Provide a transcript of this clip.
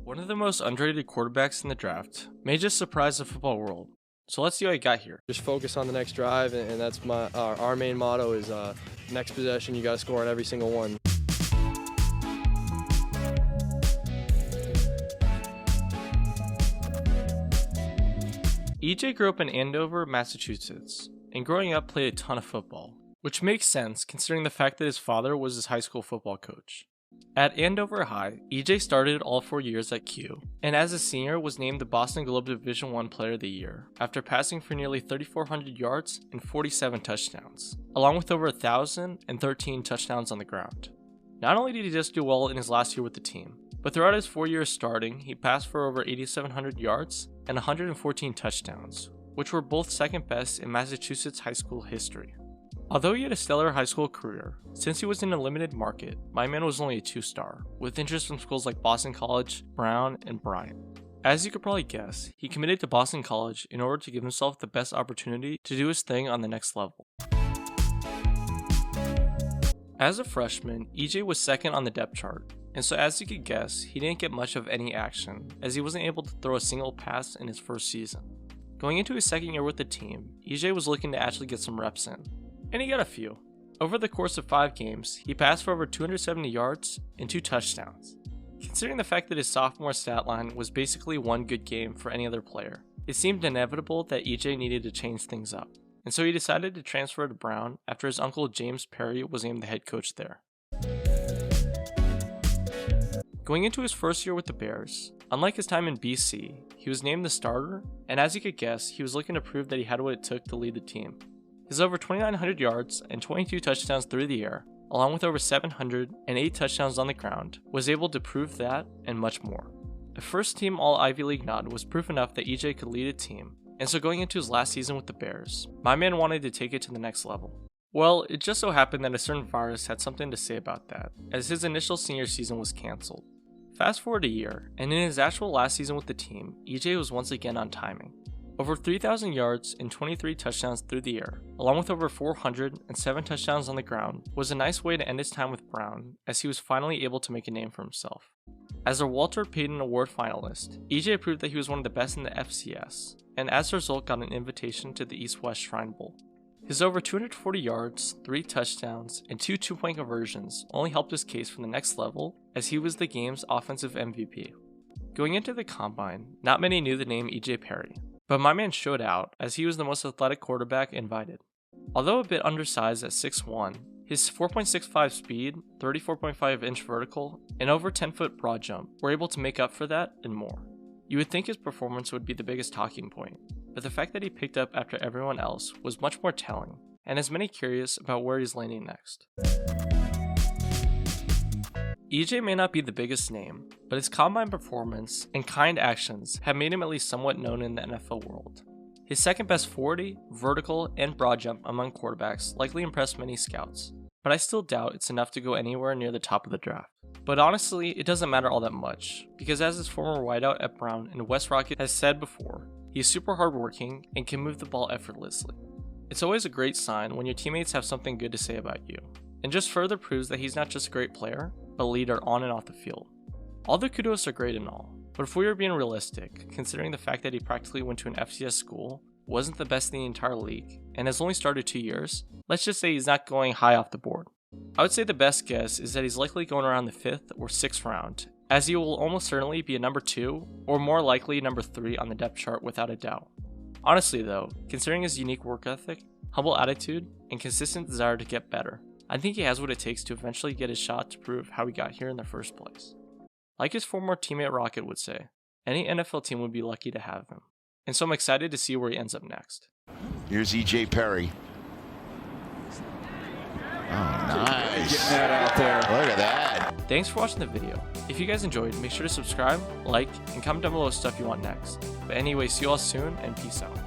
One of the most underrated quarterbacks in the draft may just surprise the football world. So let's see how he got here. Just focus on the next drive, and that's our main motto is next possession, you got to score on every single one. EJ grew up in Andover, Massachusetts, and growing up played a ton of football, which makes sense considering the fact that his father was his high school football coach. At Andover High, EJ started all 4 years at Q, and as a senior was named the Boston Globe Division I Player of the Year after passing for nearly 3,400 yards and 47 touchdowns, along with over 1,013 touchdowns on the ground. Not only did he just do well in his last year with the team, but throughout his 4 years starting, he passed for over 8,700 yards and 114 touchdowns, which were both second best in Massachusetts high school history. Although he had a stellar high school career, since he was in a limited market, my man was only a 2-star, with interest from schools like Boston College, Brown, and Bryant. As you could probably guess, he committed to Boston College in order to give himself the best opportunity to do his thing on the next level. As a freshman, EJ was second on the depth chart, and so as you could guess, he didn't get much of any action, as he wasn't able to throw a single pass in his first season. Going into his second year with the team, EJ was looking to actually get some reps in. And he got a few. Over the course of 5 games, he passed for over 270 yards and 2 touchdowns. Considering the fact that his sophomore stat line was basically one good game for any other player, it seemed inevitable that EJ needed to change things up. And so he decided to transfer to Brown after his uncle James Perry was named the head coach there. Going into his first year with the Bears, unlike his time in BC, he was named the starter, and as you could guess, he was looking to prove that he had what it took to lead the team. His over 2,900 yards and 22 touchdowns through the air, along with over 708 touchdowns on the ground, was able to prove that and much more. A first-team All-Ivy League nod was proof enough that EJ could lead a team, and so going into his last season with the Bears, my man wanted to take it to the next level. Well, it just so happened that a certain virus had something to say about that, as his initial senior season was cancelled. Fast forward a year, and in his actual last season with the team, EJ was once again on timing. Over 3,000 yards and 23 touchdowns through the air, along with over 407 touchdowns on the ground, was a nice way to end his time with Brown, as he was finally able to make a name for himself. As a Walter Payton Award finalist, EJ proved that he was one of the best in the FCS, and as a result got an invitation to the East-West Shrine Bowl. His over 240 yards, 3 touchdowns, and 2 two-point conversions only helped his case for the next level, as he was the game's offensive MVP. Going into the combine, not many knew the name EJ Perry, but my man showed out as he was the most athletic quarterback invited. Although a bit undersized at 6'1", his 4.65 speed, 34.5 inch vertical, and over 10-foot broad jump were able to make up for that and more. You would think his performance would be the biggest talking point, but the fact that he picked up after everyone else was much more telling, and has many curious about where he's landing next. EJ may not be the biggest name, but his combine performance and kind actions have made him at least somewhat known in the NFL world. His second best 40, vertical, and broad jump among quarterbacks likely impressed many scouts, but I still doubt it's enough to go anywhere near the top of the draft. But honestly, it doesn't matter all that much, because as his former wideout at Brown and West Rocket has said before, he is super hardworking and can move the ball effortlessly. It's always a great sign when your teammates have something good to say about you, and just further proves that he's not just a great player, but a leader on and off the field. All the kudos are great and all, but if we are being realistic, considering the fact that he practically went to an FCS school, wasn't the best in the entire league, and has only started 2 years, let's just say he's not going high off the board. I would say the best guess is that he's likely going around the 5th or 6th round, as he will almost certainly be a number 2, or more likely number 3 on the depth chart without a doubt. Honestly though, considering his unique work ethic, humble attitude, and consistent desire to get better, I think he has what it takes to eventually get his shot to prove how he got here in the first place. Like his former teammate Rocket would say, any NFL team would be lucky to have him. And so I'm excited to see where he ends up next. Here's EJ Perry. Oh, nice. Getting that out there. Look at that. Thanks for watching the video. If you guys enjoyed, make sure to subscribe, like, and comment down below stuff you want next. But anyway, see you all soon, and peace out.